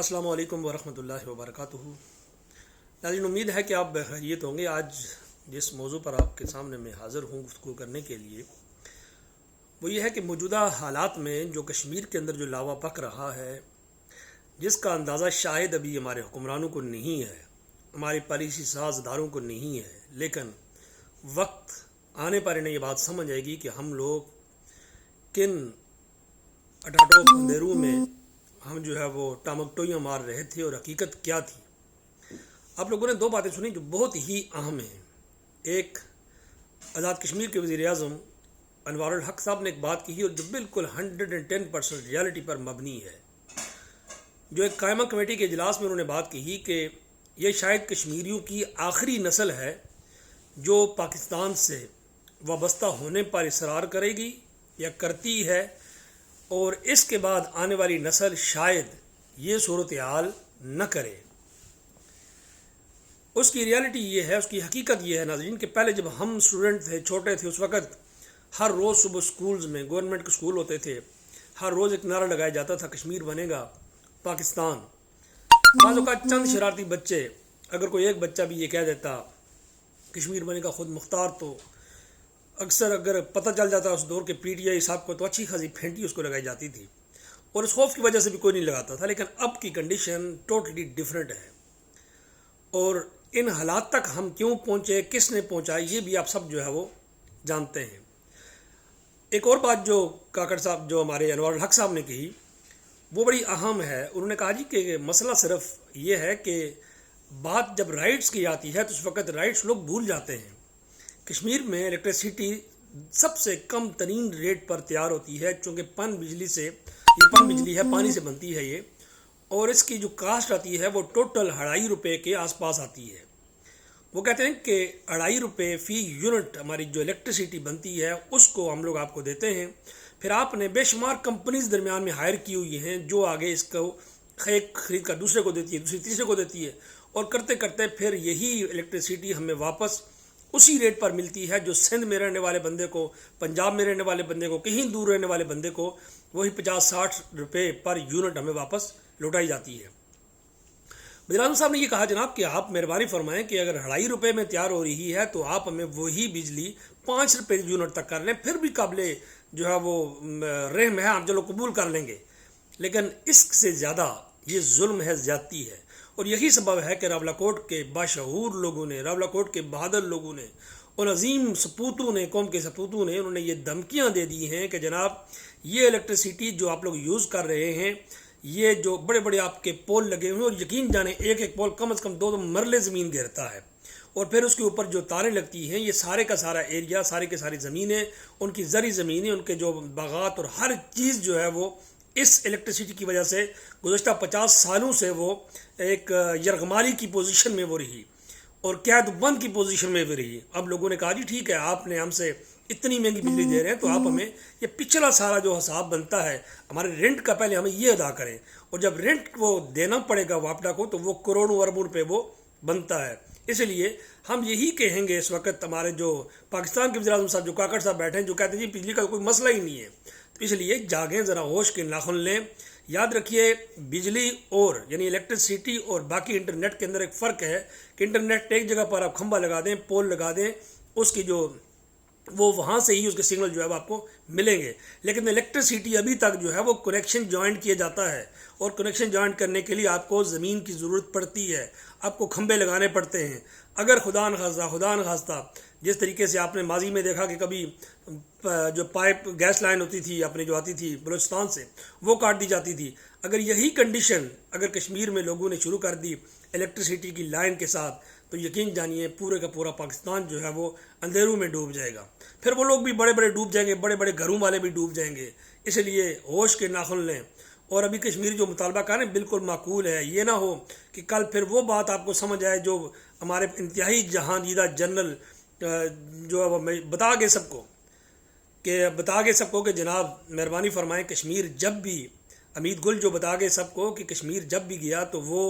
अस्सलाम वालेकुम वरहमतुल्लाहि वबरकातुहू। नाज़रीन, उम्मीद है कि आप बखैरियत होंगे। आज जिस मौजू पर आपके सामने मैं हाज़िर हूँ गुफ्तगू करने के लिए, वो ये है कि मौजूदा हालात में जो कश्मीर के अंदर जो लावा पक रहा है, जिसका अंदाज़ा शायद अभी हमारे हुक्मरानों को नहीं है, हमारी पॉलिसी साज इदारों को नहीं है, लेकिन वक्त आने पर इन्हें ये बात समझ आएगी कि हम लोग किन अटाटो अंधेरों में हम जो है वो टामकटोइयाँ मार रहे थे और हकीकत क्या थी। आप लोगों ने दो बातें सुनी जो बहुत ही अहम हैं। एक, आज़ाद कश्मीर के वज़ीर आज़म अनवारुल हक साहब ने एक बात की और जो बिल्कुल 110% रियलिटी पर मबनी है। जो एक कायमा कमेटी के इजलास में उन्होंने बात की कि ये शायद कश्मीरियों की आखिरी नस्ल है जो पाकिस्तान से वाबस्ता होने पर इसरार करेगी या करती है, और इसके बाद आने वाली नस्ल शायद ये सूरत हाल न करे। उसकी रियलिटी ये है, उसकी हकीकत ये है नाज़रीन, कि पहले जब हम स्टूडेंट थे, छोटे थे, उस वक़्त हर रोज़ सुबह स्कूल्स में, गवर्नमेंट के स्कूल होते थे, हर रोज़ एक नारा लगाया जाता था, कश्मीर बनेगा पाकिस्तान। बाज़ औक़ात चंद शरारती बच्चे, अगर कोई एक बच्चा भी ये कह देता कश्मीर बनेगा खुद मुख्तार, तो अक्सर अगर पता चल जाता उस दौर के PTI साहब को, तो अच्छी खासी फेंटी उसको लगाई जाती थी और उस खौफ की वजह से भी कोई नहीं लगाता था। लेकिन अब की कंडीशन टोटली डिफरेंट है, और इन हालात तक हम क्यों पहुँचे, किसने पहुँचाया, ये भी आप सब जो है वो जानते हैं। एक और बात जो काकड़ साहब, जो हमारे अनवारुल हक साहब ने कही, वो बड़ी अहम है। उन्होंने कहा जी कि मसला सिर्फ ये है कि बात जब राइट्स की आती है तो उस वक़्त राइट्स लोग भूल जाते हैं। कश्मीर में इलेक्ट्रिसिटी सबसे कम तरीन रेट पर तैयार होती है, चूँकि पन बिजली से, ये पन बिजली है, पानी से बनती है ये, और इसकी जो कास्ट आती है वो टोटल 2.5 रुपये के आसपास आती है। वो कहते हैं कि 2.5 रुपये फ़ी यूनिट हमारी जो इलेक्ट्रिसिटी बनती है उसको हम लोग आपको देते हैं। फिर आपने बेशुमार कंपनीज दरमियान में हायर की हुई हैं जो आगे इसको एक खरीद कर दूसरे को देती है, दूसरी तीसरे को देती है, और करते करते फिर यही इलेक्ट्रिसिटी हमें वापस उसी रेट पर मिलती है जो सिंध में रहने वाले बंदे को, पंजाब में रहने वाले बंदे को, कहीं दूर रहने वाले बंदे को वही 50-60 रुपये पर यूनिट हमें वापस लौटाई जाती है। वज़ीर आज़म साहब ने ये कहा जनाब कि आप मेहरबानी फरमाएं कि अगर 2.5 रुपये में तैयार हो रही है तो आप हमें वही बिजली 5 रुपये यूनिट तक कर लें, फिर भी काबिल जो है वो रहम है, हम चलो कबूल कर लेंगे। लेकिन इससे ज़्यादा ये जुल्म है, ज़्यादती है, और यही सबब है कि रावलाकोट के बाशऊर लोगों ने, रावलाकोट के बहादुर लोगों ने, उन अजीम सपूतों ने, कौम के सपूतों ने, उन्होंने ये धमकियां दे दी हैं कि जनाब ये इलेक्ट्रिसिटी जो आप लोग यूज़ कर रहे हैं, ये जो बड़े बड़े आपके पोल लगे हुए हैं, और यकीन जाने एक एक पोल कम से कम 2 मरले ज़मीन घेरता है, और फिर उसके ऊपर जो तारें लगती हैं, ये सारे का सारा एरिया, सारे के सारी ज़मीनें, उनकी ज़री ज़मीनें, उनके जो बागात और हर चीज़ जो है वो इस इलेक्ट्रिसिटी की वजह से गुज़श्ता 50 सालों से वो एक यरगमाली की पोजीशन में वो रही और कैद बंद की पोजीशन में भी रही। अब लोगों ने कहा जी ठीक है, आपने हमसे इतनी महंगी बिजली दे रहे हैं तो आप हमें ये पिछला सारा जो हिसाब बनता है हमारे रेंट का, पहले हमें ये अदा करें, और जब रेंट वो देना पड़ेगा वापडा को तो वो करोड़ों अरबों रुपये वो बनता है। इसलिए हम यही कहेंगे इस वक्त हमारे जो पाकिस्तान के वज़ीर आज़म साहब, जो काकड़ साहब बैठे हैं, जो कहते हैं जी बिजली का कोई मसला ही नहीं है, तो इसलिए जागें, ज़रा होश के नाखुन लें। याद रखिए, बिजली और यानी इलेक्ट्रिसिटी और बाकी इंटरनेट के अंदर एक फ़र्क है कि इंटरनेट एक जगह पर आप खंबा लगा दें, पोल लगा दें, उसकी जो वो वहाँ से ही उसके सिग्नल जो है वो आपको मिलेंगे। लेकिन इलेक्ट्रिसिटी अभी तक जो है वो कनेक्शन जॉइंट किया जाता है, और कनेक्शन जॉइंट करने के लिए आपको ज़मीन की ज़रूरत पड़ती है, आपको खंबे लगाने पड़ते हैं। अगर खुदा न खास्ता जिस तरीके से आपने माजी में देखा कि कभी जो पाइप गैस लाइन होती थी अपने जो आती थी बलूचिस्तान से, वो काट दी जाती थी, अगर यही कंडीशन अगर कश्मीर में लोगों ने शुरू कर दी इलेक्ट्रिसिटी की लाइन के साथ, तो यकीन जानिए पूरे का पूरा पाकिस्तान जो है वो अंधेरों में डूब जाएगा। फिर वो लोग भी बड़े बड़े डूब जाएंगे, बड़े बड़े घरों वाले भी डूब जाएंगे। इसलिए होश के नाखुन लें, और अभी कश्मीर जो मुतालबा कर रहे हैं बिल्कुल माकूल है। ये ना हो कि कल फिर वो बात आपको समझ आए जो हमारे इंतहाई जहांगीरा जनरल जो है वो बता गए सबको कि जनाब मेहरबानी फरमाएं, कश्मीर जब भी, अमीद गुल जो बता गए सबको कि कश्मीर जब भी गया तो वो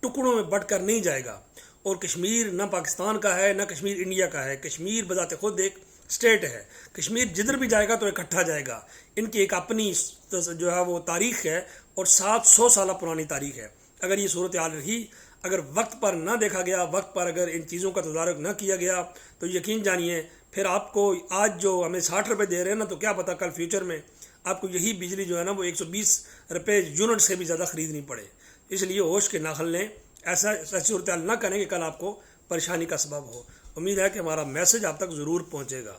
टुकड़ों में बट कर नहीं जाएगा, और कश्मीर न पाकिस्तान का है न कश्मीर इंडिया का है। कश्मीर बजाते खुद एक स्टेट है। कश्मीर जिधर भी जाएगा तो इकट्ठा जाएगा। इनकी एक अपनी जो है वो तारीख़ है, और 700 साल पुरानी तारीख़ है। اگر یہ صورتحال رہی، اگر وقت پر نہ دیکھا گیا، وقت پر اگر ان چیزوں کا تدارک نہ کیا گیا، تو یقین جانیے پھر آپ کو آج جو ہمیں 60 روپے دے رہے ہیں نا، تو کیا پتہ کل فیوچر میں آپ کو یہی بجلی جو ہے نا وہ 120 روپے یونٹ سے بھی زیادہ خریدنی پڑے۔ اس لیے ہوش کے ناخن لیں، ایسی صورتحال نہ کریں کہ کل آپ کو پریشانی کا سبب ہو۔ امید ہے کہ ہمارا میسج آپ تک ضرور پہنچے گا۔